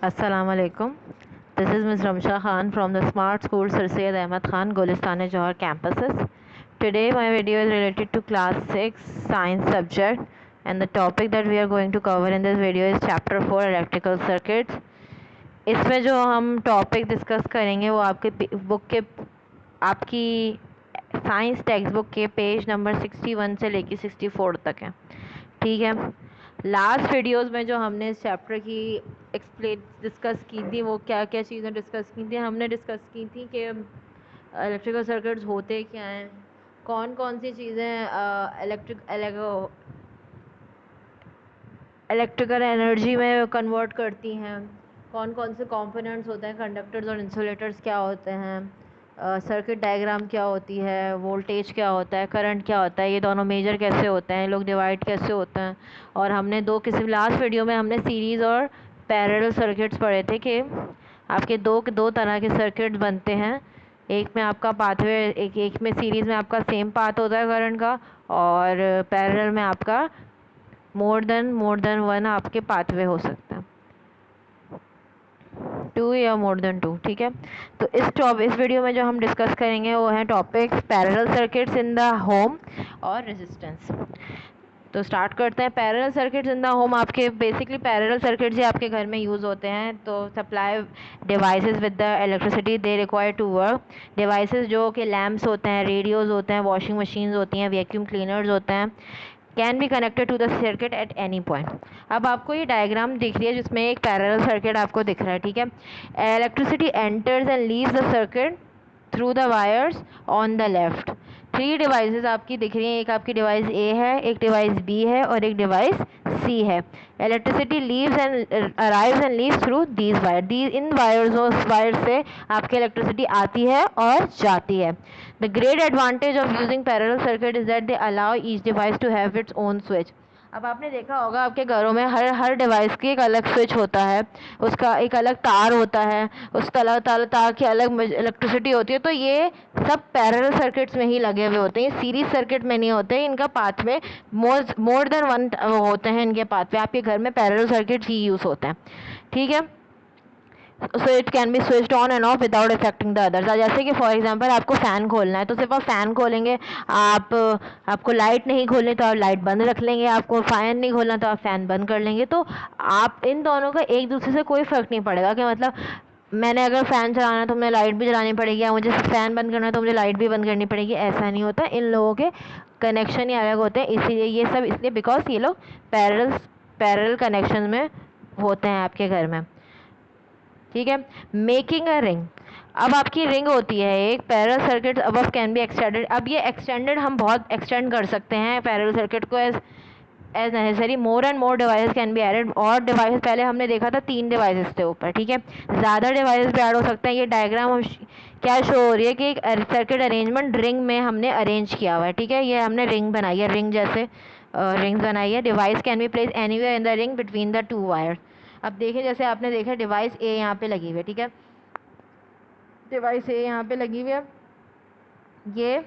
Assalamualaikum. This is Ms. Ramsha Khan from the Smart School Sir Syed Ahmad Khan, Gulistan Johar campuses. Today my video is related to class 6 science subject, and the topic that we are going to cover in this video is chapter 4 electrical circuits. इसमें जो हम topic discuss करेंगे वो आपके book के आपकी science text book के page number 61 से लेके 64 तक है। ठीक है, लास्ट वीडियोस में जो हमने इस चैप्टर की एक्सप्लेन डिस्कस की थी वो क्या क्या चीज़ें डिस्कस की थी। हमने डिस्कस की थी कि इलेक्ट्रिकल सर्किट्स होते क्या हैं, कौन कौन सी चीज़ें इलेक्ट्रिकल एनर्जी में कन्वर्ट करती हैं, कौन कौन से कंपोनेंट्स होते हैं, कंडक्टर्स और इंसुलेटर्स क्या होते हैं, सर्किट डायग्राम क्या होती है, वोल्टेज क्या होता है, करंट क्या होता है, ये दोनों मेजर कैसे होते हैं, लोग डिवाइड कैसे होते हैं। और हमने किसी लास्ट वीडियो में हमने सीरीज़ और पैरेलल सर्किट्स पढ़े थे कि आपके दो तरह के सर्किट्स बनते हैं। एक में आपका पाथवे एक में सीरीज़ में आपका सेम पाथ होता है करंट का, और पैरेलल में आपका मोर देन वन आपके पाथवे हो सकता है, 2 या मोर देन 2। ठीक है, तो इस वीडियो में जो हम डिस्कस करेंगे वो है topics parallel circuits in the home और रेजिस्टेंस। तो स्टार्ट करते हैं। Parallel circuits in the home, आपके बेसिकली पैरेलल सर्किट्स ही आपके घर में यूज़ होते हैं। तो supply devices with the electricity they require to work. Devices जो कि लैम्प्स होते हैं, रेडियोज़ होते हैं, वॉशिंग मशीन्स होती हैं, वैक्यूम क्लीनर्स होते हैं, can be connected to the circuit at any point. अब आपको ये डायग्राम दिख रही है जिसमें एक पैरेलल सर्किट आपको दिख रहा है। ठीक है, electricity enters and leaves the circuit through the wires on the left. 3 devices आपकी दिख रही हैं, एक आपकी डिवाइस ए है, एक डिवाइस बी है और एक डिवाइस सी है। Electricity leaves and arrives and leaves through these wire, इन वायर्स से आपकी इलेक्ट्रिसिटी आती है और जाती है। The great advantage of using parallel circuit is that they allow each device to have its own switch. अब आपने देखा होगा आपके घरों में हर डिवाइस की एक अलग स्विच होता है, उसका एक अलग तार होता है, उस तार की अलग इलेक्ट्रिसिटी होती है। तो ये सब पैरेलल सर्किट्स में ही लगे हुए होते हैं, ये सीरीज सर्किट में नहीं होते। इनका पाथ में मोर देन वन होते हैं इनके पाथ में। आपके घर में पैरेलल सर्किट ही यूज़ होते हैं। ठीक है, so it can be switched on and off without affecting the others. जैसे कि फॉर एग्जांपल आपको फ़ैन खोलना है तो सिर्फ आप फ़ैन खोलेंगे, आपको लाइट नहीं खोलनी तो आप लाइट बंद रख लेंगे, आपको फ़ैन नहीं खोलना तो आप फ़ैन बंद कर लेंगे। तो आप इन दोनों का एक दूसरे से कोई फ़र्क नहीं पड़ेगा कि मतलब मैंने अगर फ़ैन चलाना है तो मुझे लाइट भी चलानी पड़ेगी, या मुझे फ़ैन बंद करना है तो मुझे लाइट भी बंद करनी पड़ेगी। ऐसा नहीं होता, इन लोगों के कनेक्शन ही अलग होते हैं। इसीलिए ये सब इसलिए बिकॉज ये लोग पैरेलल कनेक्शन में होते हैं आपके घर में। ठीक है, मेकिंग अ रिंग। अब आपकी रिंग होती है एक parallel circuit above can be extended. अब ये एक्सटेंडेड हम बहुत एक्सटेंड कर सकते हैं पैरेलल सर्किट को as necessary. More and more devices can be added. और डिवाइस पहले हमने देखा था 3 डिवाइसेस थे ऊपर। ठीक है, ज़्यादा डिवाइसेस भी ऐड हो सकते हैं। ये डायग्राम हम क्या शो हो रही है कि एक सर्किट अरेंजमेंट रिंग में हमने अरेंज किया हुआ है। ठीक है, ये हमने रिंग बनाई है, रिंग जैसे रिंग्स बनाई है। Device can be place anywhere in the ring between the 2 wires. अब देखिए, जैसे आपने देखा डिवाइस ए यहाँ पे लगी हुई है। ठीक है, डिवाइस ए यहाँ पे लगी हुई है,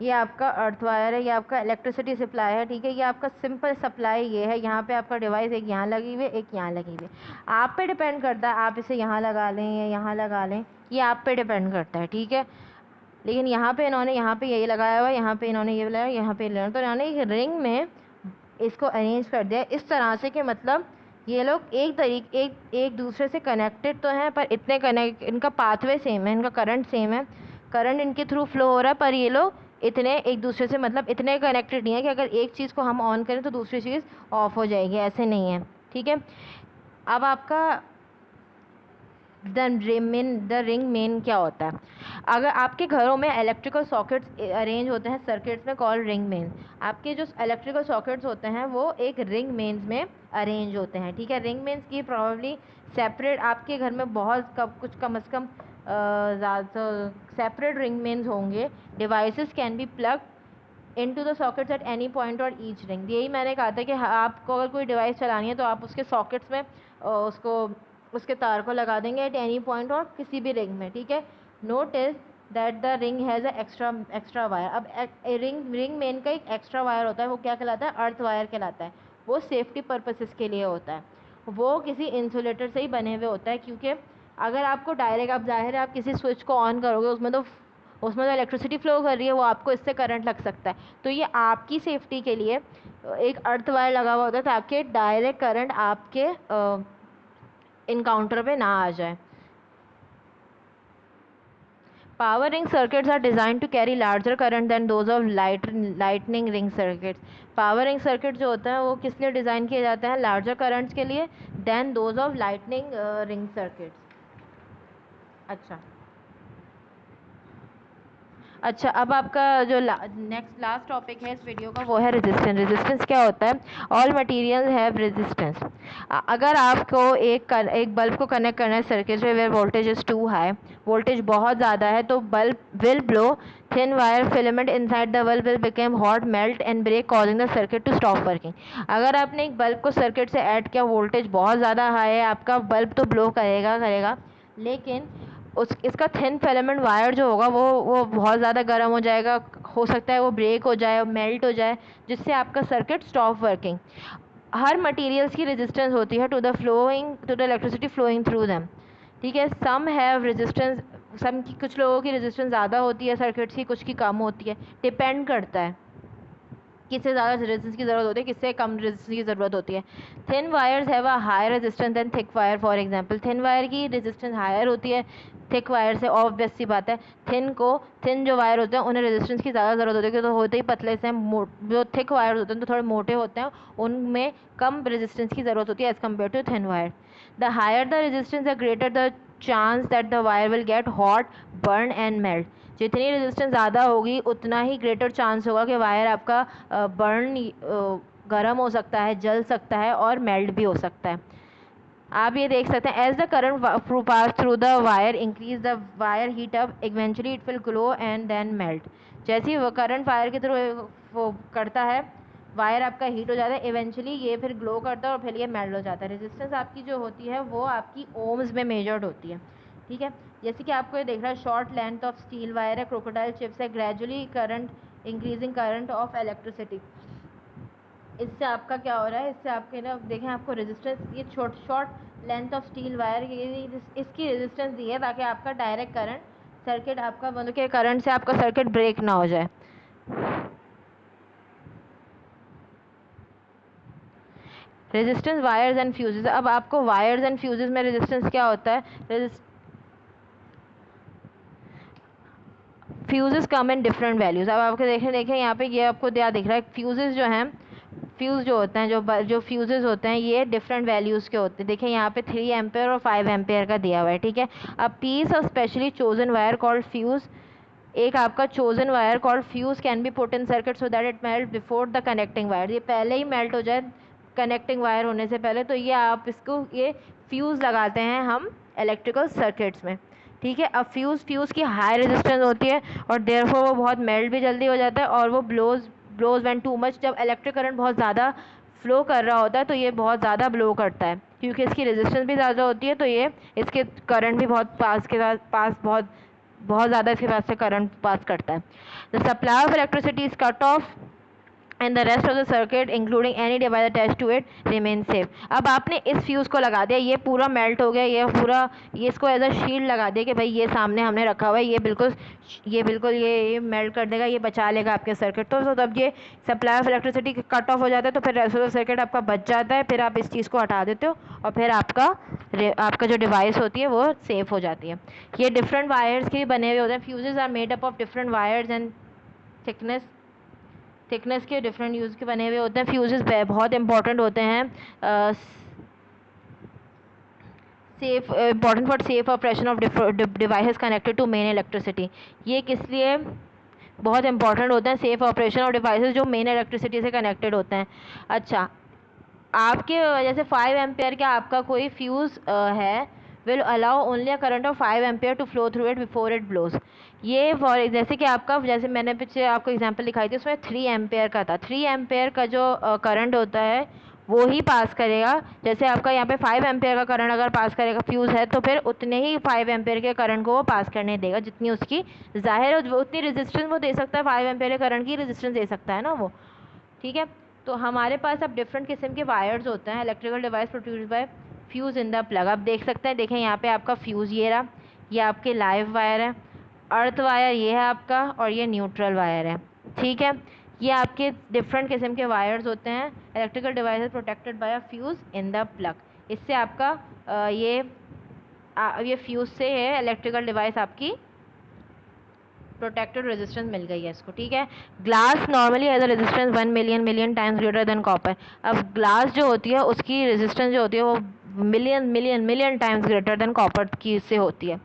ये आपका अर्थ वायर है, ये आपका इलेक्ट्रिसिटी सप्लाई है। ठीक है, ये आपका सिंपल सप्लाई ये है। यहाँ पे आपका डिवाइस एक यहाँ लगी हुई है, एक यहाँ लगी हुई है। आप पे डिपेंड करता है आप इसे यहाँ लगा लें या यहाँ लगा लें, ये आप पे डिपेंड करता है। ठीक है, लेकिन यहाँ पे इन्होंने यहाँ पे यही लगाया हुआ है, यहाँ पे इन्होंने ये लगाया, यहाँ पे तो इन्होंने एक रिंग में इसको अरेंज कर दिया इस तरह से कि मतलब ये लोग एक दूसरे से कनेक्टेड तो हैं, पर इनका पाथवे सेम है, इनका करंट सेम है, करंट इनके थ्रू फ्लो हो रहा है, पर ये लोग इतने एक दूसरे से मतलब इतने कनेक्टेड नहीं है कि अगर एक चीज़ को हम ऑन करें तो दूसरी चीज़ ऑफ हो जाएगी, ऐसे नहीं है। ठीक है, अब आपका द रिंग मेन क्या होता है। अगर आपके घरों में इलेक्ट्रिकल सॉकेट्स अरेंज होते हैं सर्किट्स में कॉल रिंग मेन। आपके जो इलेक्ट्रिकल सॉकेट्स होते हैं वो एक रिंग मेन्स में अरेंज होते हैं। ठीक है, रिंग मेन्स की प्रॉब्ली सेपरेट आपके घर में बहुत कम से कम ज़्यादा सेपरेट रिंग मेन्स होंगे। Devices can B plug into the sockets eight any point और ईच रिंग। यही मैंने कहा था कि आपको अगर कोई डिवाइस चलानी है तो आप उसके सॉकेट्स में उसके तार को लगा देंगे एट एनी पॉइंट और किसी भी रिंग में। ठीक है, notice that the ring has a extra wire. अब रिंग मेन का एक एक्स्ट्रा वायर होता है, वो क्या कहलाता है, अर्थ वायर कहलाता है। वो सेफ्टी पर्पसेस के लिए होता है। वो किसी इंसुलेटर से ही बने हुए होता है, क्योंकि अगर आपको डायरेक्ट, आप ज़ाहिर है आप किसी स्विच को ऑन करोगे, उसमें तो इलेक्ट्रिसिटी फ्लो कर रही है, वो आपको इससे करंट लग सकता है। तो ये आपकी सेफ्टी के लिए एक अर्थ वायर लगा हुआ होता है, ताकि डायरेक्ट करंट आपके इनकाउंटर पे ना आ जाए। Power ring circuits are designed to carry larger current than those of lightning ring circuits. Power ring circuit जो होता है वो किस लिए डिज़ाइन किए जाते हैं? लार्जर करंट्स के लिए than those of lightning ring circuits. अच्छा अच्छा, अब आपका जो नेक्स्ट लास्ट टॉपिक है इस वीडियो का वो है रेजिस्टेंस। रेजिस्टेंस क्या होता है? All material have resistance. अगर आपको एक बल्ब को कनेक्ट करना है सर्किट में where voltage is too high, voltage बहुत ज़्यादा है, तो bulb will blow, thin wire filament inside the bulb will become hot, melt and break, causing the circuit to stop working. अगर आपने एक बल्ब को सर्किट से ऐड किया, वोल्टेज बहुत ज़्यादा हाई है, आपका बल्ब तो ब्लो करेगा करेगा, लेकिन इसका थिन फिलामेंट वायर जो होगा वो बहुत ज़्यादा गर्म हो जाएगा, हो सकता है वो ब्रेक हो जाए, मेल्ट हो जाए, जिससे आपका सर्किट स्टॉप वर्किंग। हर मटेरियल्स की रेजिस्टेंस होती है to the electricity flowing through them. ठीक है, सम हैव रेजिस्टेंस, कुछ लोगों की रेजिस्टेंस ज़्यादा होती है सर्किट्स की, कुछ की कम होती है, डिपेंड करता है किससे ज़्यादा रेजिस्टेंस की ज़रूरत होती है, किससे कम रेजिस्टेंस की ज़रूरत होती है। Thin wires have a higher resistance than thick wire. For example, thin wire की रेजिस्टेंस हायर होती है थिक वायर से, ऑब्वियस सी बात है। थिन जो वायर होते हैं उन्हें रेजिस्टेंस की ज़्यादा ज़रूरत होती है, क्योंकि तो होते ही पतले से जो थिक वायर होते हैं तो थोड़े मोटे होते हैं, उनमें कम रेजिस्टेंस की ज़रूरत होती है as compare to thin wire. The higher the resistance the greater the chance that the wire will get hot, burn and melt. जितनी रेजिस्टेंस ज़्यादा होगी उतना ही ग्रेटर चांस होगा कि वायर आपका गर्म हो सकता है, जल सकता है और मेल्ट भी हो सकता है। आप ये देख सकते हैं, as the current pass through the wire increase the wire heat up, eventually it will glow and then melt. जैसे ही वो करंट वायर के थ्रू वो करता है, वायर आपका हीट हो जाता है, इवेंचुअली ये फिर ग्लो करता है और फिर ये मेल्ट हो जाता है। रेजिस्टेंस आपकी जो होती है वो आपकी ओम्स में मेजर्ड होती है। ठीक है, जैसे कि आपको ये देख रहा है, short length of steel wire है, क्रोकोडाइल चिप्स है, gradually current increasing current of electricity. इससे आपका क्या हो रहा है, इससे आपके ना देखें, आपको रेजिस्टेंस, ये short length of steel wire, इसकी रेजिस्टेंस दी है ताकि आपका डायरेक्ट करंट सर्किट, आपका मतलब कि करंट से आपका सर्किट ब्रेक ना हो जाए। Resistance wires and fuses. अब आपको वायर्स एंड फ्यूजेस में रेजिस्टेंस क्या होता है? Fuses come in different values. अब आपके देखें यहाँ पे ये आपको दिख रहा है, फ्यूजेस जो हैं, फ्यूज़ जो होते हैं, जो फ्यूजेस होते हैं ये डिफरेंट वैल्यूज़ के होते हैं। देखिए यहाँ पे 3 एम्पेयर और 5 एम्पेयर का दिया हुआ है। ठीक है, अब piece of specially chosen wire called fuse, एक आपका chosen wire called fuse can be put in circuit so that it melt before the connecting wire. ये पहले ही मेल्ट हो जाए कनेक्टिंग वायर होने से पहले, तो ये आप इसको ये फ्यूज़ लगाते हैं हम इलेक्ट्रिकल सर्किट्स में। ठीक है, अब फ्यूज़ की हाई रेजिस्टेंस होती है और देयरफॉर वो बहुत मेल्ट भी जल्दी हो जाता है, और वो ब्लोज व्हेन टू मच, जब इलेक्ट्रिक करंट बहुत ज़्यादा फ्लो कर रहा होता है तो ये बहुत ज़्यादा ब्लो करता है, क्योंकि इसकी रेजिस्टेंस भी ज़्यादा होती है, तो ये इसके करंट भी बहुत पास बहुत ज़्यादा इसके पास से करंट पास करता है। The supply of electricity is cut off and the rest of the circuit including any device attach to it remain safe. अब आपने इस फ्यूज़ को लगा दिया, ये पूरा मेल्ट हो गया, ये इसको एज अ शील्ड लगा दिया कि भाई ये सामने हमने रखा हुआ है, ये मेल्ट कर देगा, ये बचा लेगा आपके सर्किट। तो तब ये supply of electricity cut off हो जाता है, तो फिर रेस्ट ऑफ द सर्किट आपका बच जाता है, फिर आप इस चीज़ को हटा देते हो और फिर आपका जो डिवाइस होती है वो सेफ हो जाती है। ये डिफरेंट वायर्स के बने हुए होते हैं। Fuses are made up of different wires and thickness के डिफरेंट यूज़ के बने हुए होते हैं। फ्यूजेस बहुत इंपॉर्टेंट होते हैं, safe important for safe operation of devices connected to main electricity. ये किस लिए बहुत इंपॉर्टेंट होते हैं? सेफ ऑपरेशन ऑफ डिवाइसेस जो मेन इलेक्ट्रिसिटी से कनेक्टेड होते हैं। अच्छा, आपके जैसे 5 एम्पेयर का आपका कोई फ्यूज़ है, will allow only a current of 5 ampere to flow through it before it blows. ये फॉर जैसे कि आपका, जैसे मैंने पीछे आपको एग्जांपल दिखाई थी, उसमें 3 एम्पेयर का था। 3 एम्पेयर का जो करंट होता है वो ही पास करेगा। जैसे आपका यहाँ पे 5 एम्पेयर का करंट अगर पास करेगा फ्यूज़ है, तो फिर उतने ही 5 एम्पेयर के करंट को वो पास करने देगा जितनी उसकी ज़ाहिर है, उतनी रेजिस्टेंस वो दे सकता है। 5 एम्पेयर के करंट की रेजिस्टेंस दे सकता है ना वो। ठीक है, तो हमारे पास अब डिफरेंट किस्म के वायर्स होते हैं। Electrical device produced by fuse in the plug. आप देख सकते हैं, देखें यहाँ पे आपका फ्यूज़ ये रहा, ये आपके लाइव वायर है, अर्थ वायर ये है आपका, और ये न्यूट्रल वायर है। ठीक है, ये आपके डिफरेंट किस्म के वायर्स होते हैं। Electrical device is protected by a fuse in the plug. इससे आपका ये फ्यूज़ से है इलेक्ट्रिकल डिवाइस आपकी प्रोटेक्टेड रेजिस्टेंस मिल गई है इसको। ठीक है, glass normally has a resistance 1 million times greater than copper. अब ग्लास जो होती है उसकी रेजिस्टेंस जो होती है वो million times greater than copper की से होती है।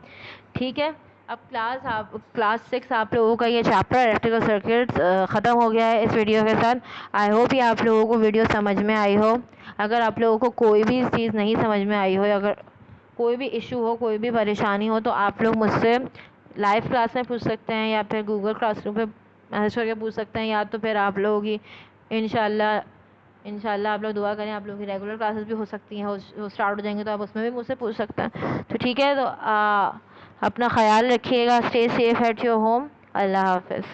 ठीक है, अब क्लास 6 आप लोगों का ये चैप्टर इलेक्ट्रिकल सर्किट्स ख़त्म हो गया है इस वीडियो के साथ। आई होप ये आप लोगों को वीडियो समझ में आई हो। अगर आप लोगों को कोई भी चीज़ नहीं समझ में आई हो, अगर कोई भी इशू हो, कोई भी परेशानी हो, तो आप लोग मुझसे लाइव क्लास में पूछ सकते हैं या फिर गूगल क्लासरूम पे मैसेज करके पूछ सकते हैं, या तो फिर आप लोगों की इंशाल्लाह आप लोग दुआ करें, आप लोगों की रेगुलर क्लासेस भी हो सकती हैं, वो स्टार्ट हो जाएंगे तो आप उसमें भी मुझसे पूछ सकते हैं। तो ठीक है, तो अपना ख्याल रखिएगा। Stay safe at your home. अल्लाह हाफिज़।